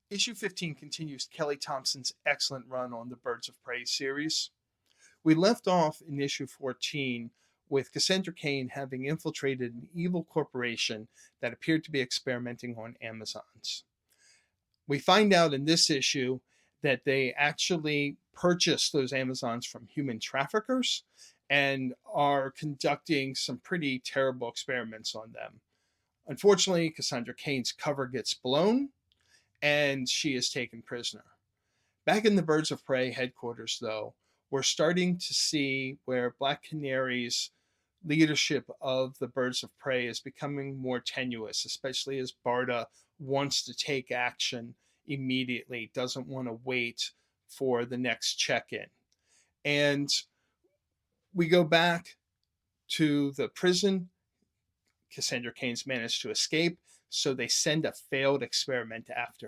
Issue 15 continues Kelly Thompson's excellent run on the Birds of Prey series. We left off in issue 14 with Cassandra Cain having infiltrated an evil corporation that appeared to be experimenting on Amazons. We find out in this issue that they actually purchased those Amazons from human traffickers and are conducting some pretty terrible experiments on them. Unfortunately, Cassandra Cain's cover gets blown and she is taken prisoner. Back in the Birds of Prey headquarters, though, we're starting to see where Black Canary's leadership of the Birds of Prey is becoming more tenuous, especially as Barda wants to take action immediately, doesn't want to wait for the next check-in. And we go back to the prison. Cassandra Cain's managed to escape, so they send a failed experiment after her.